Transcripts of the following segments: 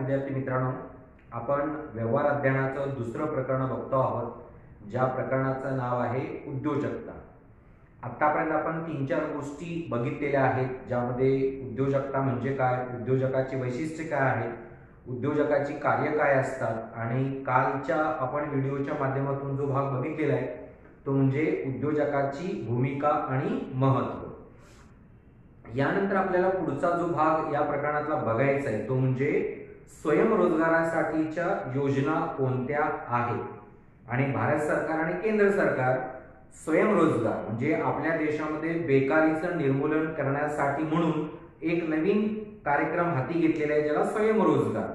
विद्यार्थी मित्रांनो, आपण व्यवहार अध्ययनाचं दुसरं प्रकरण बघतो आहोत, ज्या प्रकरणाचं नाव आहे उद्योजकता। आतापर्यंत आपण 3-4 गोष्टी बघितलेल्या आहेत, ज्यामध्ये उद्योजकता म्हणजे काय, उद्योजकाची वैशिष्ट्ये काय आहेत, उद्योजकाची कार्य काय असतात आणि कालच्या आपण व्हिडिओच्या माध्यमातून जो भाग बघितलेला आहे तो म्हणजे उद्योजकाची भूमिका आणि महत्त्व। यानंतर आपल्याला पुढचा जो भाग या प्रकरणातला बघायचा आहे तो म्हणजे स्वयंरोजगारासाठीच्या योजना कोणत्या आहेत आणि भारत सरकार आणि केंद्र सरकार स्वयंरोजगार म्हणजे आपल्या देशामध्ये बेकारीचं निर्मूलन करण्यासाठी म्हणून एक नवीन कार्यक्रम हाती घेतलेला आहे, ज्याला स्वयंरोजगार।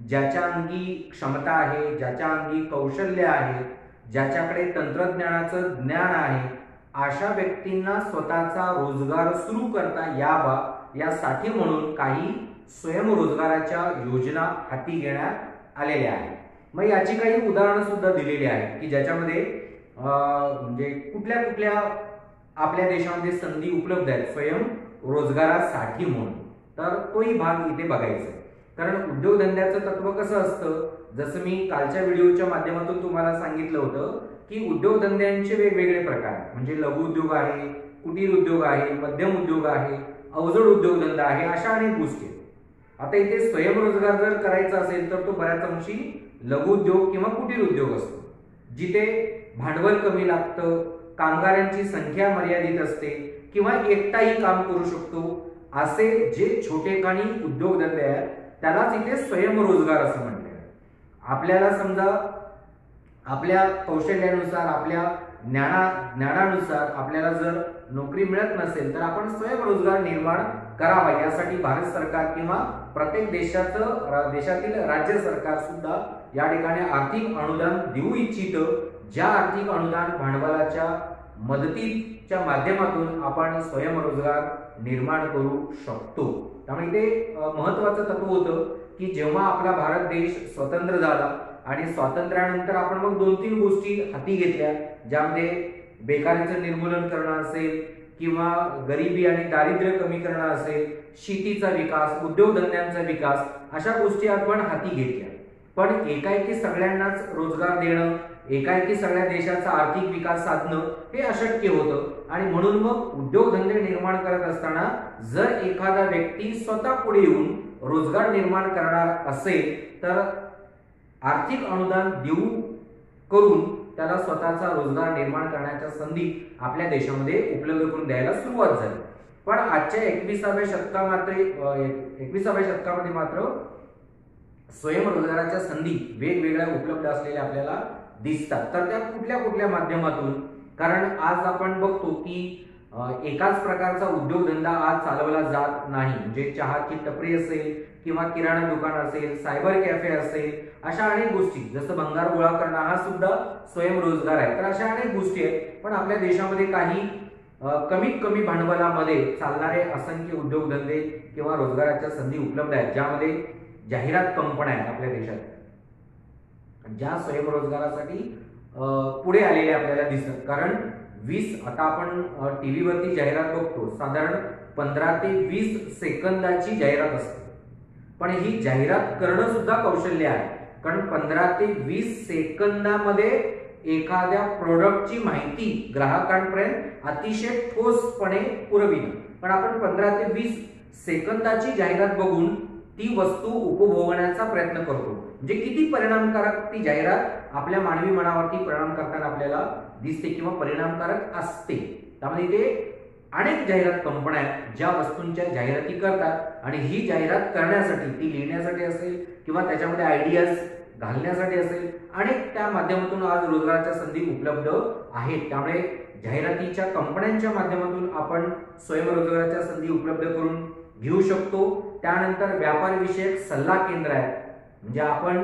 ज्याच्या अंगी क्षमता आहे, ज्याच्या अंगी कौशल्य आहे, ज्याच्याकडे तंत्रज्ञानाचं ज्ञान आहे, अशा व्यक्तींना स्वतःचा रोजगार सुरू करता यावा यासाठी म्हणून काही स्वयंरोजगाराच्या योजना हाती घेण्यात आलेल्या आहेत। मग याची काही उदाहरणं सुद्धा दिलेली आहेत की ज्याच्यामध्ये म्हणजे कुठल्या कुठल्या आपल्या देशामध्ये संधी उपलब्ध आहेत स्वयंरोजगारासाठी म्हणून, तर तोही भाग इथे बघायचा आहे। कारण उद्योगधंद्याचं तत्व कसं असतं, जसं मी कालच्या व्हिडिओच्या माध्यमातून तुम्हाला सांगितलं होतं की उद्योगधंद्यांचे वेगवेगळे प्रकार म्हणजे लघु उद्योग आहे, कुटीर उद्योग आहे, मध्यम उद्योग आहे, अवजड उद्योगधंदा आहे, अशा अनेक गोष्टी आहेत। आता इथे स्वयंरोजगार जर करायचा असेल तर तो बऱ्याच अंशी लघु उद्योग किंवा कुटीर उद्योग असतो, जिथे भांडवल कमी लागतं, कामगारांची संख्या मर्यादित असते किंवा एकटाही काम करू शकतो, असे जे छोटेखानी उद्योगधंदे आहेत त्यालाच इथे स्वयंरोजगार असं म्हटलं आहे। आपल्याला समजा आपल्या कौशल्यानुसार, आपल्या ज्ञानानुसार आपल्याला जर नोकरी मिळत नसेल तर आपण स्वयंरोजगार निर्माण करावा, यासाठी भारत सरकार किंवा प्रत्येक देशातील राज्य सरकार सुद्धा या ठिकाणी आर्थिक अनुदान देऊ इच्छितं, ज्या आर्थिक अनुदान भांडवलाच्या मदतीच्या माध्यमातून आपण स्वयंरोजगार निर्माण करू शकतो। त्यामुळे ते महत्त्वाचं तत्व होतं की जेव्हा आपला भारत देश स्वतंत्र झाला आणि स्वातंत्र्यानंतर आपण मग 2-3 गोष्टी हाती घेतल्या, ज्यामध्ये बेकारीचं निर्मूलन करणं असेल किंवा गरिबी आणि दारिद्र्य कमी करणं असेल, शेतीचा विकास, उद्योगधंद्यांचा विकास, अशा गोष्टी आपण हाती घेतल्या। पण एकाएकी सगळ्यांनाच रोजगार देणं, एकाएकी सगळ्या देशाचा आर्थिक विकास साधणं हे अशक्य होतं आणि म्हणून मग उद्योगधंदे निर्माण करत असताना जर एखादा व्यक्ती स्वतः पुढे येऊन रोजगार निर्माण करणार असेल तर आर्थिक अनुदान देऊ करून त्याला स्वतःचा रोजगार निर्माण करण्याच्या संधी आपल्या देशामध्ये उपलब्ध करून द्यायला सुरुवात झाली। पण आजच्या 21व्या शतकामध्ये मात्र स्वयंरोजगाराच्या संधी वेगवेगळ्या उपलब्ध असलेल्या आपल्याला दिसतात। तर त्या कुठल्या कुठल्या माध्यमातून, कारण आज आपण बघतो की एकाच प्रकारचा उद्योगधंदा आज चालवला जात नाही, म्हणजे चहाची टपरी असेल किंवा किराणा दुकान असेल, सायबर कॅफे असेल, अशा अनेक गोष्टी, जसं भंगार गोळा करणं हा सुद्धा स्वयंरोजगार आहे। तर अशा अनेक गोष्टी आहेत, पण आपल्या देशामध्ये काही कमीत कमी भांडवलामध्ये चालणारे असंख्य उद्योगधंदे किंवा रोजगाराच्या संधी उपलब्ध आहेत, ज्यामध्ये जाहिरात कंपन्या आहेत आपल्या देशात, ज्या स्वयंरोजगारासाठी पुढे आलेल्या आपल्याला दिसतात। कारण आता आपण टीव्ही वरती जाहिरात बघतो, साधारण 15 ते 20 सेकंदाची जाहिरात असते, पण ही जाहिरात करणं सुद्धा कौशल्य आहे। कारण 15 ते 20 सेकंदामध्ये एखाद्या प्रोडक्टची माहिती ग्राहकांपर्यंत अतिशय ठोसपणे पुरविणं, पण आपण 15 ते 20 सेकंदाची जाहिरात बघून ती वस्तू उपभोगण्याचा प्रयत्न करतो, म्हणजे किती परिणामकारक ती जाहिरात आपल्या मानवी मनावरती परिणाम करताना आपल्याला दिसते किंवा परिणामकारक असते। त्यामुळे ते अनेक जाहिरात कंपन्या आहेत ज्या वस्तूंच्या जाहिराती करतात आणि ही जाहिरात करण्यासाठी, ती लिहिण्यासाठी असेल किंवा त्याच्यामध्ये आयडियाज घालण्यासाठी असेल, अनेक त्या माध्यमातून आज रोजगाराच्या संधी उपलब्ध आहेत। त्यामुळे जाहिरातीच्या कंपन्यांच्या माध्यमातून आपण स्वयंरोजगाराच्या संधी उपलब्ध करून घेऊ शकतो। त्यानंतर व्यापार विषयक सल्ला केंद्र आहे, म्हणजे आपण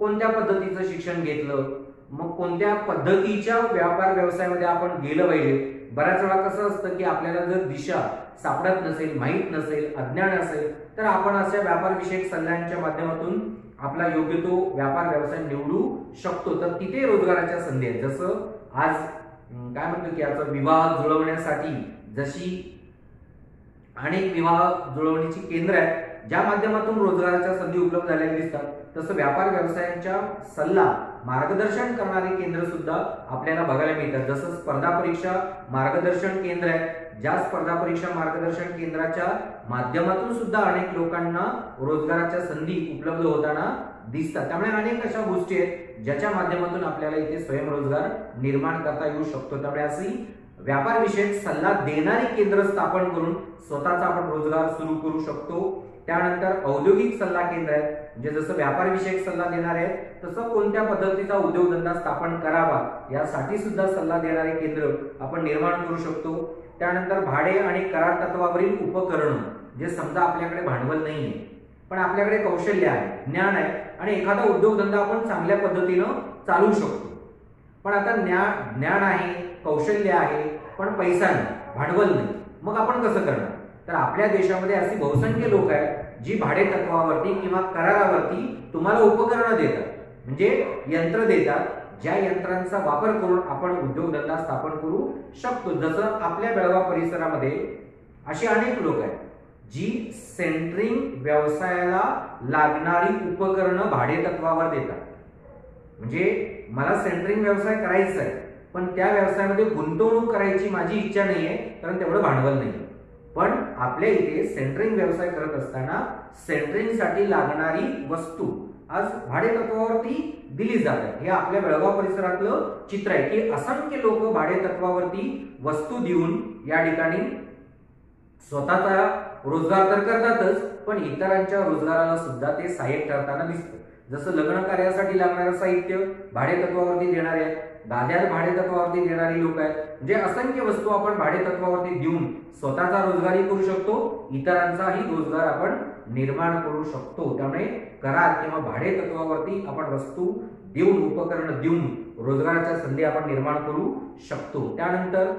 कोणत्या पद्धतीचं शिक्षण घेतलं, मग कोणत्या पद्धतीच्या व्यापार व्यवसायामध्ये आपण गेलं पाहिजे। बऱ्याच वेळा कसं असतं की आपल्याला जर दिशा सापडत नसेल, माहीत नसेल, अज्ञान असेल, तर आपण अशा व्यापार विषयक सल्ल्यांच्या माध्यमातून आपला योग्य तो व्यापार व्यवसाय निवडू शकतो। तर तिथे रोजगाराच्या संधी आहेत। जसं आज काय म्हणतो की याचा विवाह जुळवण्यासाठी जशी अनेक विवाह जुळवणीची केंद्र आहेत, ज्या माध्यमातून रोजगाराच्या संधी उपलब्ध झालेल्या दिसतात, तसं व्यापार व्यवसायांच्या सल्ला मार्गदर्शन करणारे केंद्र सुद्धा आपल्याला बघायला मिळतात. जसं स्पर्धा परीक्षा मार्गदर्शन केंद्र आहे, ज्या स्पर्धा परीक्षा मार्गदर्शन केंद्राच्या माध्यमातून सुद्धा अनेक लोकांना रोजगाराच्या संधी उपलब्ध होताना दिसतात. त्यामुळे अनेक अशा गोष्टी आहेत ज्याच्या माध्यमातून आपल्याला इथे स्वयंरोजगार निर्माण करता येऊ शकतो. त्यामुळे अशी व्यापार विषयक सल्ला देणारी केंद्र स्थापन करून स्वतःचा आपण रोजगार सुरू करू शकतो. त्यानंतर औद्योगिक सल्ला केंद्र आहेत, म्हणजे जसं व्यापार विषयक सल्ला देणारे आहेत तसं कोणत्या पद्धतीचा उद्योगधंदा स्थापन करावा यासाठी सुद्धा सल्ला देणारे केंद्र आपण निर्माण करू शकतो. त्यानंतर भाडे आणि करार तत्वावरील उपकरण, जे समजा आपल्याकडे भांडवल नाहीये पण आपल्याकडे कौशल्य आहे, ज्ञान आहे आणि एखादा उद्योगधंदा आपण चांगल्या पद्धतीनं चालवू शकतो. पण आता ज्ञान आहे, कौशल्य आहे पण पैसा नाही, भांडवल नाही, मग आपण कसं करणार? तर आपल्या देशामध्ये अशी बहुसंख्य लोक आहेत जी भाडे तत्वावरती किंवा करारावरती तुम्हाला उपकरणं देतात, म्हणजे यंत्र देतात, ज्या यंत्रांचा वापर करून आपण उद्योगधंदा स्थापन करू शकतो. जसं आपल्या बेळगाव परिसरामध्ये अशी अनेक लोक आहेत जी सेंटरिंग व्यवसायाला लागणारी उपकरणं भाडे तत्वावर देतात. म्हणजे मला सेंटरिंग व्यवसाय करायचा आहे पण त्या व्यवसायामध्ये गुंतवणूक करायची माझी इच्छा नाहीये कारण तेवढं भांडवल नाही, पण आपल्या इथे सेंटरिंग व्यवसाय करत असताना सेंटरिंगसाठी लागणारी वस्तू आज भाडे तत्वावरती दिली जातात. हे आपल्या बेळगाव परिसरातलं चित्र आहे की असंख्य लोक भाडे तत्वावरती वस्तू देऊन या ठिकाणी स्वतःचा रोजगार तर करतातच पण इतरांच्या रोजगाराला सुद्धा ते सहाय्यक ठरताना दिसतं. जसं लग्न कार्यासाठी लागणारं साहित्य भाडे तत्वावरती देणारे आहेत, गाद्या भाडे तत्वावरती देणारी लोक आहेत, म्हणजे असंख्य वस्तू आपण भाडे तत्वावरती देऊन स्वतःचा रोजगारही करू शकतो, इतरांचाही रोजगार आपण निर्माण करू शकतो. त्यामुळे करार किंवा भाडे तत्वावरती आपण वस्तू देऊन उपकरण देऊन रोजगाराच्या संधी आपण निर्माण करू शकतो. त्यानंतर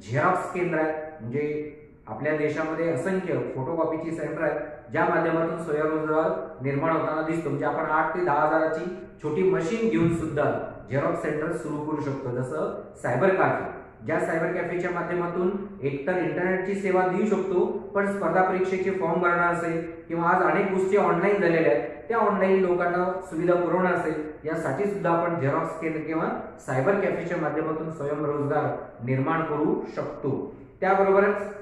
झेरॉक्स केंद्र आहे, म्हणजे आपल्या देशामध्ये असंख्य फोटोकॉपीची सेंटर आहेत ज्या माध्यमातून स्वयंरोजगार निर्माण होताना दिसतो. म्हणजे आपण 8 ते 10 हजाराची छोटी मशीन घेऊन सुद्धा झेरॉक्स सेंटर सुरू करू शकतो. जसं सायबर कॅफे, ज्या सायबर कॅफेच्या माध्यमातून एकतर इंटरनेटची सेवा देऊ शकतो पण स्पर्धा परीक्षेचे फॉर्म भरणं असेल किंवा आज अनेक गोष्टी ऑनलाईन झालेल्या आहेत त्या ऑनलाईन लोकांना सुविधा पुरवणं असेल यासाठी सुद्धा आपण झेरॉक्स केंद्र किंवा सायबर कॅफेच्या माध्यमातून स्वयंरोजगार निर्माण करू शकतो. त्याबरोबरच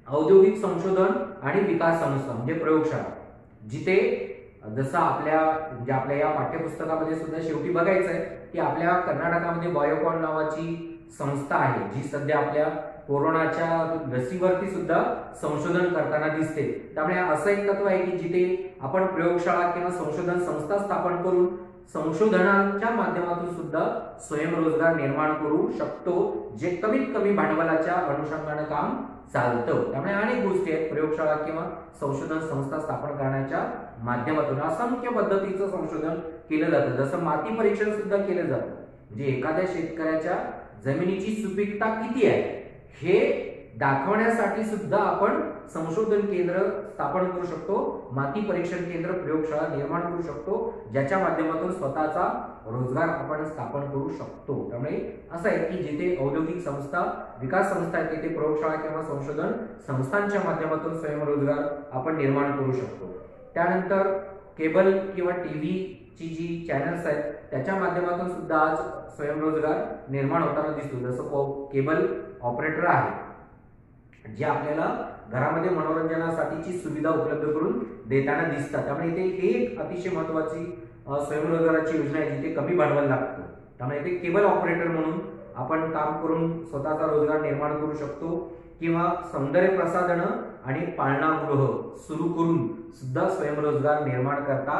औद्योगिक संशोधन आणि विकास संस्था म्हणजे प्रयोगशाळा, जिथे जसं आपल्या या पाठ्यपुस्तकामध्ये सुद्धा शेवटी बघायचं आहे की आपल्या कर्नाटकामध्ये बायोकॉन नावाची संस्था आहे जी सध्या आपल्या कोरोनाच्या लसीवरती सुद्धा संशोधन करताना दिसते. त्यामुळे असं एक तत्व आहे की जिथे आपण प्रयोगशाळा किंवा संशोधन संस्था स्थापन करून संशोधनाच्या माध्यमातून सुद्धा स्वयंरोजगार निर्माण करू शकतो, जे कमीत कमी भांडवलाच्या अनुषंगाने काम चालतं. त्यामुळे अनेक गोष्टी आहेत प्रयोगशाळा किंवा संशोधन संस्था स्थापन करण्याच्या माध्यमातून. असंख्य पद्धतीचं संशोधन केलं जातं. जसं माती परीक्षण सुद्धा केलं जातं, म्हणजे एखाद्या शेतकऱ्याच्या जमिनीची सुपीकता किती आहे हे दाखवण्यासाठी सुद्धा आपण संशोधन केंद्र स्थापन करू शकतो, माती परीक्षण केंद्र प्रयोगशाळा निर्माण करू शकतो, ज्याच्या माध्यमातून स्वतःचा रोजगार आपण स्थापन करू शकतो. त्यामुळे असं आहे की जिथे औद्योगिक संस्था विकास संस्था आहेत तिथे प्रयोगशाळा किंवा संशोधन संस्थांच्या माध्यमातून स्वयंरोजगार आपण निर्माण करू शकतो. त्यानंतर केबल किंवा टीव्हीची जी चॅनल्स आहेत त्याच्या माध्यमातून सुद्धा आज स्वयंरोजगार निर्माण होताना दिसतो. जसं केबल ऑपरेटर आहे जे आपल्याला घरामध्ये मनोरंजनासाठीची सुविधा उपलब्ध करून देताना दिसतात. त्यामुळे इथे एक अतिशय महत्वाची स्वयंरोजगाराची योजना आहे जिथे कमी भांडवल लागतं. त्यामुळे इथे केबल ऑपरेटर म्हणून आपण काम करून स्वतःचा रोजगार निर्माण करू शकतो किंवा सौंदर्य प्रसाधनं आणि पाळणागृह सुरू करून सुद्धा स्वयंरोजगार निर्माण करता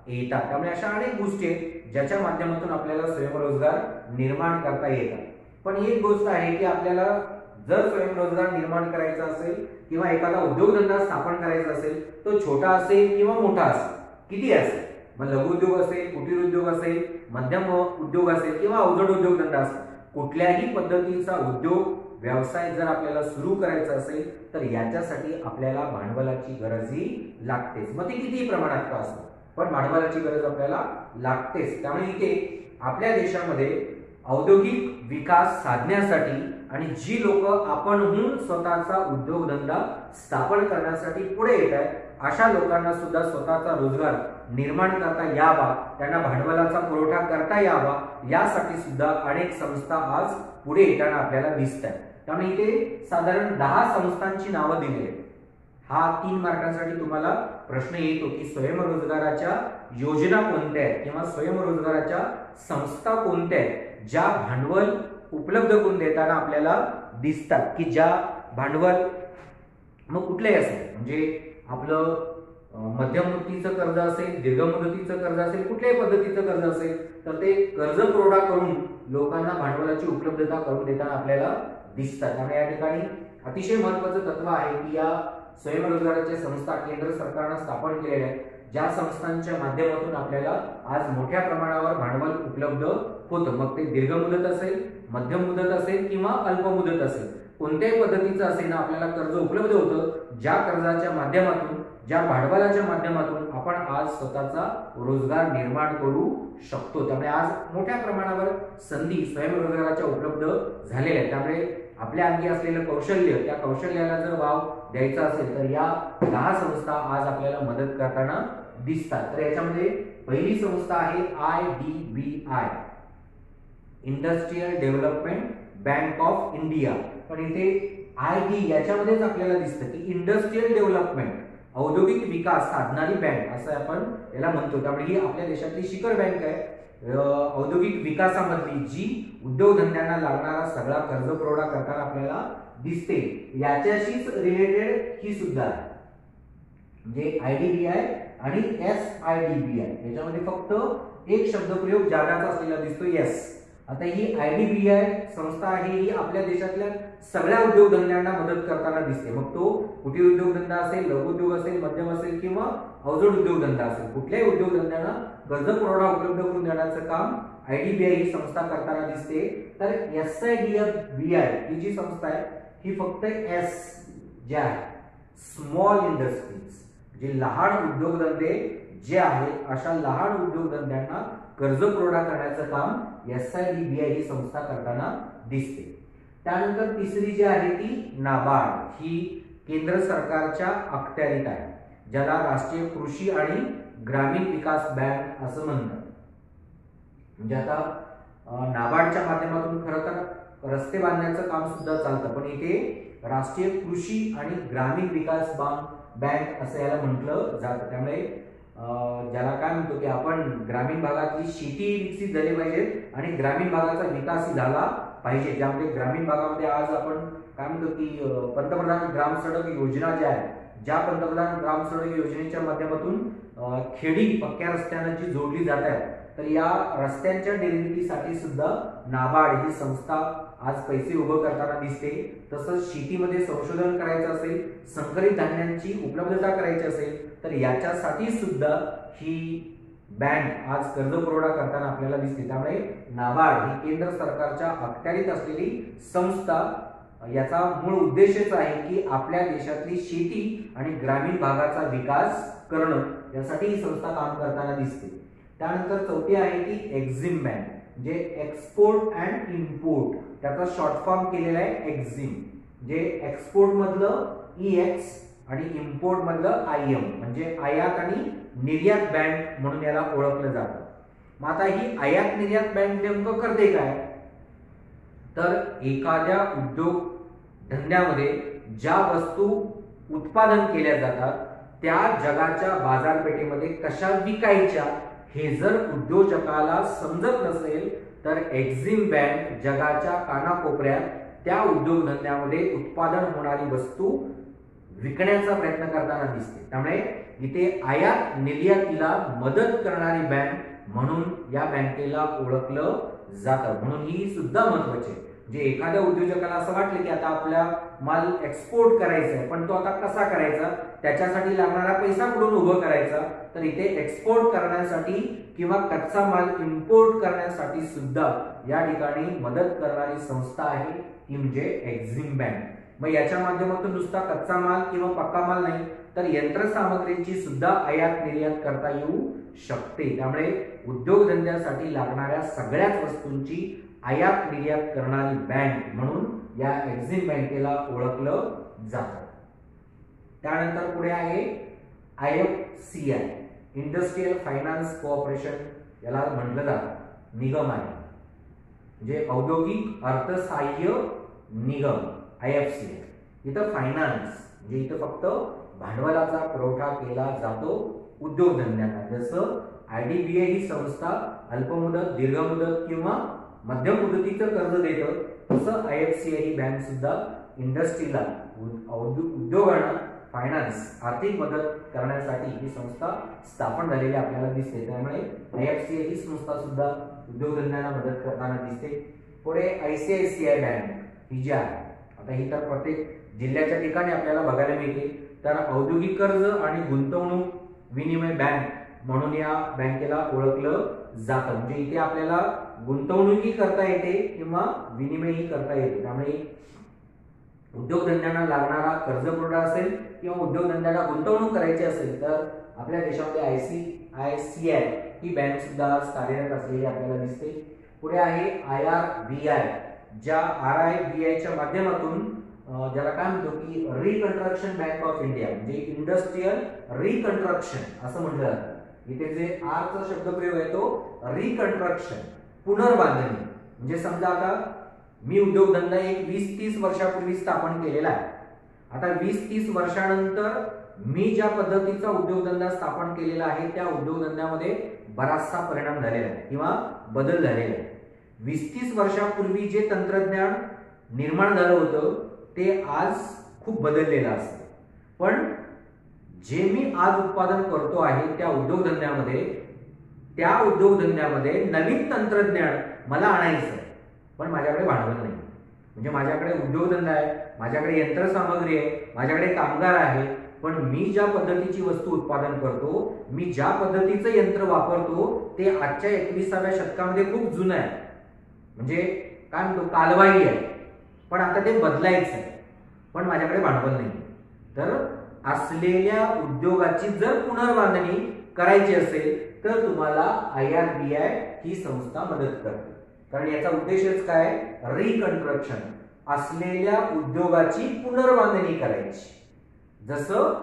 येतात. त्यामुळे अशा अनेक गोष्टी आहेत ज्याच्या माध्यमातून आपल्याला स्वयंरोजगार निर्माण करता येतात. पण एक गोष्ट आहे की आपल्याला जर स्वयंरोजगार निर्माण करायचा असेल किंवा एखादा उद्योगधंदा स्थापन करायचा असेल तो छोटा असेल किंवा मोठा असेल, किती असेल, मग लघु उद्योग असेल, कुटीर उद्योग असेल, मध्यम उद्योग असेल किंवा अवजड उद्योगधंदा असेल, कुठल्याही पद्धतीचा उद्योग व्यवसाय जर आपल्याला सुरू करायचा असेल तर याच्यासाठी आपल्याला भांडवलाची गरजही लागतेच. मग ती कितीही प्रमाणात का असो पण भांडवलाची गरज आपल्याला लागतेच. त्यामुळे इथे आपल्या देशामध्ये औद्योगिक विकास साधण्यासाठी आणि जी लोक आपणहून स्वतःचा उद्योगधंदा स्थापन करण्यासाठी पुढे येत आहेत अशा लोकांना सुद्धा स्वतःचा रोजगार निर्माण करता यावा, त्यांना भांडवलाचा पुरवठा करता यावा, यासाठी सुद्धा अनेक संस्था आज पुढे येताना आपल्याला दिसतात. त्यामुळे इथे साधारण 10 संस्थांची नावं दिली आहेत. हा 3 मार्कांसाठी तुम्हाला प्रश्न येतो की स्वयंरोजगाराच्या योजना कोणत्या आहेत किंवा स्वयंरोजगाराच्या संस्था कोणत्या आहेत ज्या भांडवल उपलब्ध करून देताना आपल्याला दिसतात, की ज्या भांडवल मग कुठलेही असेल, म्हणजे आपलं मध्यम मुदतीचं कर्ज असेल, दीर्घ मुदतीचं कर्ज असेल, कुठल्याही पद्धतीचं कर्ज असेल तर ते कर्ज पुरवठा करून लोकांना भांडवलाची उपलब्धता करून देताना आपल्याला दिसतात. त्यामुळे या ठिकाणी अतिशय महत्त्वाचं तत्व आहे की या स्वयंरोजगाराच्या संस्था केंद्र सरकारने स्थापन केलेल्या आहेत, ज्या संस्थांच्या माध्यमातून आपल्याला आज मोठ्या प्रमाणावर भांडवल उपलब्ध होतं. मग ते दीर्घ मुदत असेल, मध्यम मुदत असेल किंवा अल्प मुदत असेल, कोणत्याही पद्धतीचं असेल ना आपल्याला कर्ज उपलब्ध होतं, ज्या कर्जाच्या माध्यमातून, ज्या भांडवलाच्या माध्यमातून आपण आज स्वतःचा रोजगार निर्माण करू शकतो. त्यामुळे आज मोठ्या प्रमाणावर संधी स्वयंरोजगाराच्या उपलब्ध झालेल्या आहेत. त्यामुळे आपल्या अंगी असलेलं कौशल्य, त्या कौशल्याला जर वाव द्यायचा असेल तर या 10 संस्था आज आपल्याला मदत करताना दिसतात. तर याच्यामध्ये पहिली संस्था आहे IDBI, industrial development bank of India. पण इथे आयडी याच्यामध्येच आपल्याला दिसतं की इंडस्ट्रियल डेव्हलपमेंट, औद्योगिक विकास साधणारी बँक असं आपण याला म्हणतो. त्यामुळे ही आपल्या देशातली शिखर बँक आहे. औद्योगिक विकासामधली जी उद्योगधंद्यांना लागणारा सगळा कर्ज पुरवठा करताना आपल्याला दिसते, याच्याशीच रिलेटेड ही सुद्धा आहे. म्हणजे IDBI आणि SIDBI याच्यामध्ये फक्त एक शब्दप्रयोग जागाचा असलेला दिसतो, यस. आता ही IDBI संस्था आहे, ही आपल्या देशातल्या सगळ्या उद्योगधंद्यांना मदत करताना दिसते. मग तो कुटीर उद्योगधंदा असेल, लघु उद्योग असेल, मध्यम असेल किंवा अवजड उद्योगधंदा असेल, कुठल्याही उद्योगधंद्यांना कर्ज पुरवठा उपलब्ध करून देण्याचं काम IDBI ही संस्था करताना दिसते. तर SIDBI ही जी संस्था आहे ही फक्त S जे आहे स्मॉल इंडस्ट्रीज, जे लहान उद्योगधंदे जे आहेत अशा लहान उद्योगधंद्यांना कर्ज पुरवठा करण्याचं काम SIDBI ही संस्था करताना दिसते. त्यानंतर तिसरी जी आहे ती नाबार्ड, ही केंद्र सरकारच्या अखत्यारीत आहे, ज्याला राष्ट्रीय कृषी आणि ग्रामीण विकास बँक असं म्हणतात. म्हणजे आता नाबार्डच्या माध्यमातून खरं तर रस्ते बांधण्याचं काम सुद्धा चालतं, पण इथे राष्ट्रीय कृषी आणि ग्रामीण विकास बँक असं याला म्हटलं जातं. त्यामुळे ज्याला काय म्हणतो की आपण ग्रामीण भागातली शेती विकसित झाली पाहिजे आणि ग्रामीण भागाचा विकास झाला पाहिजे, ज्यामध्ये ग्रामीण भागामध्ये आज आपण काय म्हणतो की पंतप्रधान ग्राम सडक योजना ज्या आहे, ज्या पंतप्रधान ग्राम सडक योजनेच्या माध्यमातून खेडी पक्क्या रस्त्यांना जी जोडली जात आहे, तर या रस्त्यांच्या निर्मितीसाठी सुद्धा नाबार्ड ही संस्था आज पैसे उभं करताना दिसते. तसंच शेतीमध्ये संशोधन करायचं असेल, संकरित धान्यांची उपलब्धता करायची असेल तर याच्यासाठी सुद्धा ही बँक आज कर्ज पुरवठा करताना आपल्याला दिसते. त्यामुळे नाबार्ड ही केंद्र सरकारच्या अखत्यारीत असलेली संस्था, याचा मूळ उद्देशच आहे की आपल्या देशातली शेती आणि ग्रामीण भागाचा विकास करणं, यासाठी ही संस्था काम करताना दिसते. त्यानंतर चौथी आहे ती एक्झिम बँक, म्हणजे एक्सपोर्ट अँड इम्पोर्ट, त्याचा शॉर्ट फॉर्म केलेला आहे एक्झिम. जे एक्सपोर्ट मधलं EX आणि इम्पोर्ट मधलं IM, म्हणजे आयात आणि निर्यात बँक म्हणून याला ओळखलं जातं. मग आता ही आयात निर्यात बँक नेमकं करते काय, तर एखाद्या उद्योग धंद्यामध्ये ज्या वस्तू उत्पादन केल्या जातात त्या जगाच्या बाजारपेठेमध्ये कशा विकायच्या हे जर उद्योजकाला समजत नसेल तर एक्झिम बँक जगाच्या कानाकोपऱ्यात त्या उद्योगधंद्यामध्ये उत्पादन होणारी वस्तू विकण्याचा प्रयत्न करताना दिसते. त्यामुळे इथे आयात निर्यातीला मदत करणारी बँक म्हणून या बँकेला ओळखलं जातं. म्हणून ही सुद्धा महत्वाची आहे. जे एखाद्या उद्योजकाला असं वाटलं की आता आपला माल एक्सपोर्ट करायचा आहे, पण तो आता कसा करायचा, त्याच्यासाठी लागणारा पैसा कुठून उभं करायचा, तर इथे एक्सपोर्ट करण्यासाठी किंवा कच्चा माल इम्पोर्ट करण्यासाठी सुद्धा या ठिकाणी मदत करणारी संस्था आहे ती म्हणजे एक्झिम बँक. मग याच्या माध्यमातून नुसता कच्चा माल किंवा पक्का माल नाही तर यंत्रसामग्रीची सुद्धा आयात निर्यात करता येऊ शकते. त्यामुळे उद्योगधंद्यासाठी लागणाऱ्या सगळ्याच वस्तूंची आयात निर्यात करणारी बँक म्हणून या एक्झिम बँकेला ओळखलं जातं. त्यानंतर पुढे आहे IFCI इंडस्ट्रियल फायनान्स कोऑपरेशन याला म्हटलं जातं, निगम आहे, म्हणजे औद्योगिक अर्थसहाय्य निगम IFCI. इथं फायनान्स म्हणजे इथं फक्त भांडवलाचा पुरवठा केला जातो उद्योगधंद्यांना. जसं IDBI ही संस्था अल्पमुदत, दीर्घमुदत किंवा मध्यम मुदतीचं कर्ज देतं, तसं IFCI ही बँक सुद्धा इंडस्ट्रीला, उद्योगांना फायनान्स आर्थिक मदत करण्यासाठी ही संस्था स्थापन झालेली आपल्याला दिसते. त्यामुळे IFCI ही संस्था सुद्धा उद्योगधंद्यांना मदत करताना दिसते. पुढे ICICI बँक ही जी आहे, आता ही तर प्रत्येक जिल्ह्याच्या ठिकाणी आपल्याला बघायला मिळते. तर औद्योगिक कर्ज आणि गुंतवणूक विनिमय बँक म्हणून या बँकेला ओळखलं जातं. म्हणजे इथे आपल्याला गुंतवणूकही करता येते किंवा विनिमयही करता येते. त्यामुळे उद्योगधंद्यांना लागणारा कर्ज पुरवठा असेल किंवा उद्योगधंद्याला गुंतवणूक करायची असेल तर आपल्या देशामध्ये ICICI ही बँक सुद्धा कार्यरत असलेली आपल्याला दिसते. पुढे आहे IRBI, ज्या RIBIच्या माध्यमातून ज्याला काय म्हणतो की रिकन्स्ट्रक्शन बँक ऑफ इंडिया, म्हणजे इंडस्ट्रियल रिकन्स्ट्रक्शन असं म्हटलं जातं. इथे जे R चा शब्दप्रयोग आहे तो रिकन्स्ट्रक्शन, पुनर्बांधणी. म्हणजे समजा आता मी उद्योगधंदा एक 20-30 वर्षापूर्वी स्थापन केलेला आहे. आता 20-30 वर्षानंतर मी ज्या पद्धतीचा उद्योगधंदा स्थापन केलेला आहे त्या उद्योगधंद्यामध्ये बराचसा परिणाम झालेला आहे किंवा बदल झालेला आहे. 20-30 वर्षापूर्वी जे तंत्रज्ञान निर्माण झालं होतं ते आज खूप बदललेलं असतं. पण जे मी आज उत्पादन करतो आहे त्या उद्योगधंद्यामध्ये नवीन तंत्रज्ञान मला आणायचं आहे, पण माझ्याकडे भांडवल नाही. म्हणजे माझ्याकडे उद्योगधंदा आहे, माझ्याकडे यंत्रसामग्री आहे, माझ्याकडे कामगार आहे, पण मी ज्या पद्धतीची वस्तू उत्पादन करतो, मी ज्या पद्धतीचं यंत्र वापरतो ते आजच्या 21व्या शतकामध्ये खूप जुनं आहे. म्हणजे काय म्हणतो कालबाह्य आहे, पण आता ते बदलायचं आहे, पण माझ्याकडे भांडवल नाही. तर असलेल्या उद्योगाची जर पुनर्बांधणी करायची असेल तर तुम्हाला IRBI ही संस्था मदत करते. कारण याचा उद्देशच काय, रिकन्स्ट्रक्शन, असलेल्या उद्योगाची पुनर्बांधणी करायची. जसं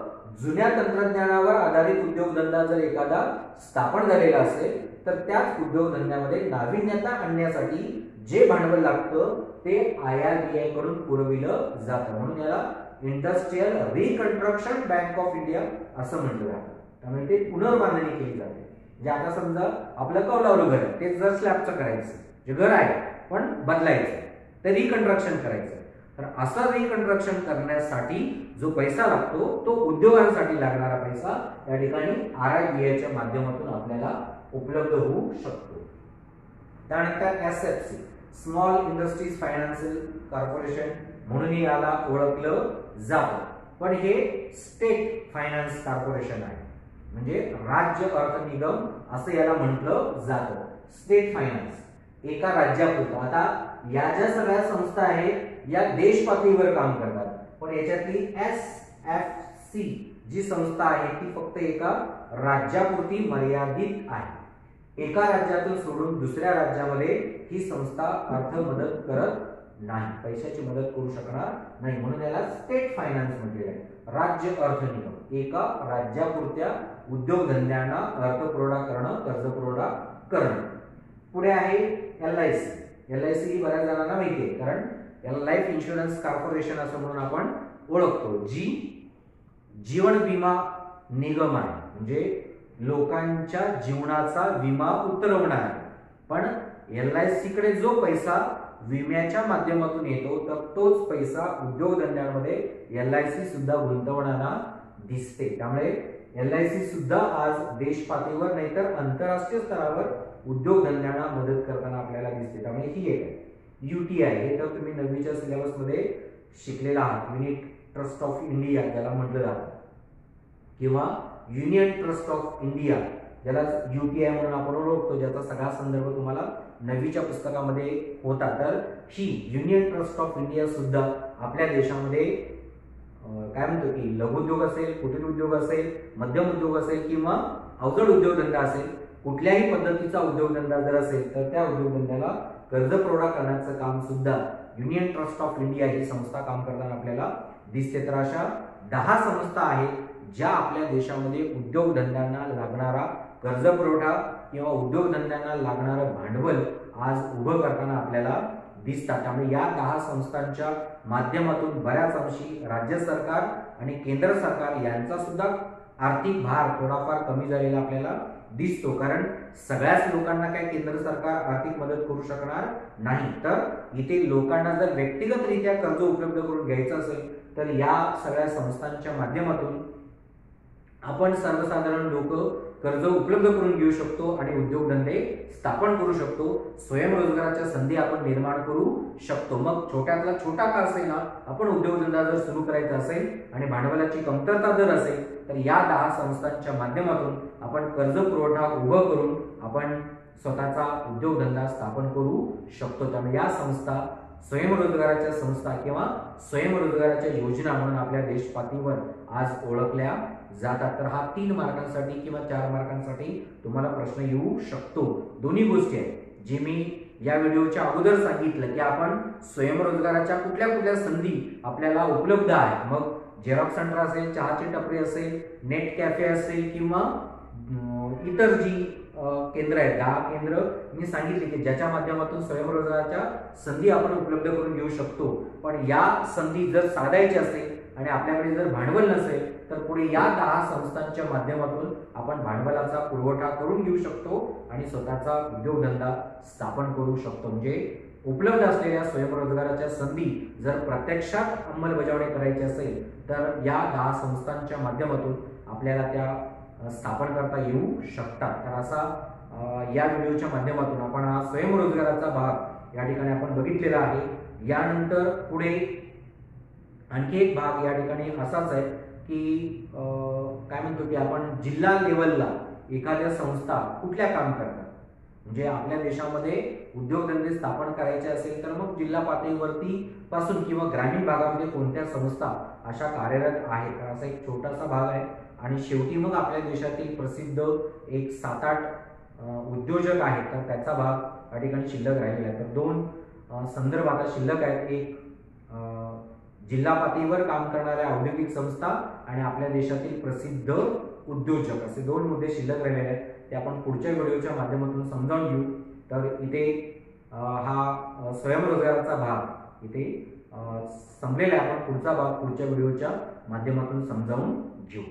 जुन्या तंत्रज्ञानावर आधारित उद्योगधंदा जर एखादा स्थापन झालेला असेल तर त्याच उद्योगधंद्यामध्ये नाविन्यता आणण्यासाठी जे भांडवल लागतं ते IRBI कडून पुरविलं जातं. म्हणून याला industrial reconstruction bank of India असं म्हटलं जातं. त्यामुळे ते पुनर्बांधणी केली जाते. म्हणजे आता समजा आपलं कौलारू घर आहे, ते जर स्लॅबचं करायचं, जे घर आहे पण बदलायचं, तर रिकन्स्ट्रक्शन करायचं. तर असं रिकन्स्ट्रक्शन करण्यासाठी जो पैसा लागतो तो उद्योगांसाठी लागणारा पैसा या ठिकाणी RIBIच्या माध्यमातून आपल्याला उपलब्ध होऊ शकतो. त्यानंतर SFC, small industries financial corporation म्हणून याला ओळखलं जातं. पण हे स्टेट फायनान्स कॉर्पोरेशन आहे, म्हणजे राज्य अर्थ निगम असं याला म्हटलं जातं. स्टेट फायनान्स एका राज्यापुरता. आता या ज्या सगळ्या संस्था आहेत या देश पातळीवर काम करतात, पण याच्यातली SFC जी संस्था आहे ती फक्त एका राज्यापुरती मर्यादित आहे. एका राज्यातून सोडून दुसऱ्या राज्यामध्ये ही संस्था अर्थ मदत करत नाही, पैशाची मदत करू शकणार नाही. म्हणून याला स्टेट फायनान्स म्हटलेलं आहे, राज्य अर्थ निगम. एका राज्यापुरत्या उद्योगधंद्यांना अर्थपुरवठा करणं, कर्ज पुरवठा करणं. पुढे आहे LIC ही बऱ्याच जणांना माहिती आहे, कारण याला लाईफ इन्शुरन्स कॉर्पोरेशन असं म्हणून आपण ओळखतो, जी जीवन विमा निगम आहे. म्हणजे लोकांच्या जीवनाचा विमा उतरवणार आहे. पण LIC कडे जो पैसा विम्याच्या माध्यमातून येतो तर तोच पैसा उद्योगधंद्यांमध्ये LIC सुद्धा गुंतवणारा दिसते. त्यामुळे LIC सुद्धा आज देश पातळीवर नाहीतर आंतरराष्ट्रीय स्तरावर उद्योगधंद्यांना मदत करताना आपल्याला दिसते. त्यामुळे ही एक आहे. UTI हे तर तुम्ही 9वीच्या सिलेबस मध्ये शिकलेला आहात, युनिट ट्रस्ट ऑफ इंडिया ज्याला म्हटलं जातं, किंवा युनियन ट्रस्ट ऑफ इंडिया ज्याला UTI म्हणून आपण ओळखतो, ज्याचा सगळा संदर्भ तुम्हाला 9वीच्या पुस्तकामध्ये होता. तर ही युनियन ट्रस्ट ऑफ इंडिया सुद्धा आपल्या देशामध्ये काय म्हणतो की लघुउद्योग असेल, कुटीर उद्योग असेल, मध्यम उद्योग असेल किंवा अवजड उद्योगधंदा असेल, कुठल्याही पद्धतीचा उद्योगधंदा जर असेल तर त्या उद्योगधंद्याला कर्ज पुरवठा करण्याचं काम सुद्धा युनियन ट्रस्ट ऑफ इंडिया ही संस्था काम करताना आपल्याला दिसते. तर अशा 10 संस्था आहेत ज्या आपल्या देशामध्ये उद्योगधंद्यांना लागणारा कर्ज पुरवठा किंवा उद्योगधंद्यांना लागणारं भांडवल आज उभं करताना आपल्याला दिसतात। त्यामुळे या 10 संस्थांच्या माध्यमातून बऱ्याच अंशी राज्य सरकार आणि केंद्र सरकार यांचा सुद्धा आर्थिक भार थोडाफार कमी झालेला आपल्याला दिसतो, कारण सगळ्याच लोकांना काय केंद्र सरकार आर्थिक मदत करू शकणार नाही। तर इथे लोकांना जर व्यक्तिगतरित्या कर्ज उपलब्ध करून घ्यायचं असेल तर या सगळ्या संस्थांच्या माध्यमातून आपण सर्वसाधारण लोक कर्ज उपलब्ध करून घेऊ शकतो आणि उद्योगधंदे स्थापन करू शकतो, स्वयंरोजगाराच्या संधी आपण निर्माण करू शकतो। मग छोट्यातला छोटा का असेल ना, आपण उद्योगधंदा जर सुरू करायचा असेल आणि भांडवलाची कमतरता जर असेल तर या 10 संस्थांच्या माध्यमातून आपण कर्ज पुरवठा उभं करून आपण स्वतःचा उद्योगधंदा स्थापन करू शकतो। त्यामुळे या संस्था स्वयंरोजगाराच्या संस्था किंवा स्वयंरोजगाराच्या योजना म्हणून आपल्या देशपातळीवर आज ओळखल्या जातात। तर हा 3 मार्कांसाठी किंवा 4 मार्कांसाठी तुम्हाला प्रश्न येऊ शकतो। दोन्ही गोष्टी आहेत जे मी या व्हिडिओच्या अगोदर सांगितलं की आपण स्वयंरोजगाराच्या कुठल्या कुठल्या संधी आपल्याला उपलब्ध आहे। मग झेरॉक्स सेंटर असेल, चहाची टपरी असेल, नेट कॅफे असेल किंवा इतर जी केंद्र आहेत, 10 केंद्र मी सांगितले की ज्याच्या माध्यमातून स्वयंरोजगाराच्या संधी आपण उपलब्ध करून घेऊ शकतो। पण या संधी जर साधायची असेल आणि आपल्याकडे जर भांडवल नसेल तर पुढे या 10 संस्थांच्या माध्यमातून आपण भांडवलाचा पुरवठा करून घेऊ शकतो आणि स्वतःचा उद्योगधंदा स्थापन करू शकतो। म्हणजे उपलब्ध असलेल्या स्वयंरोजगाराच्या संधी जर प्रत्यक्षात अंमलबजावणी करायची असेल तर या 10 संस्थांच्या माध्यमातून आपल्याला त्या स्थापन करता येऊ शकतात। तर असा या व्हिडिओच्या माध्यमातून आपण हा स्वयंरोजगाराचा भाग या ठिकाणी आपण बघितलेला आहे। यानंतर पुढे आणखी एक भाग या ठिकाणी असाच आहे की काय म्हणतो की आपण जिल्हा लेवलला एखाद्या संस्था कुठल्या काम करतात, म्हणजे आपल्या देशामध्ये उद्योगधंदे स्थापन करायचे असेल तर मग जिल्हा पातळीवरती पासून किंवा ग्रामीण भागामध्ये कोणत्या संस्था अशा कार्यरत आहेत, तर असा एक छोटासा भाग आहे। आणि शेवटी मग आपल्या देशातील प्रसिद्ध एक 7-8 उद्योजक आहेत तर त्याचा भाग या ठिकाणी शिल्लक राहिलेला आहे। तर 2 संदर्भ आता शिल्लक आहेत, एक जिल्हा पातळीवर काम करणाऱ्या औद्योगिक संस्था आणि आपल्या देशातील प्रसिद्ध उद्योजक, असे 2 मुद्दे शिल्लक राहिलेले आहेत। ते आपण पुढच्या व्हिडिओच्या माध्यमातून समजावून घेऊ। तर इथे हा स्वयंरोजगाराचा भाग इथे संपलेला आहे। आपण पुढचा भाग पुढच्या व्हिडिओच्या माध्यमातून समजावून घेऊ।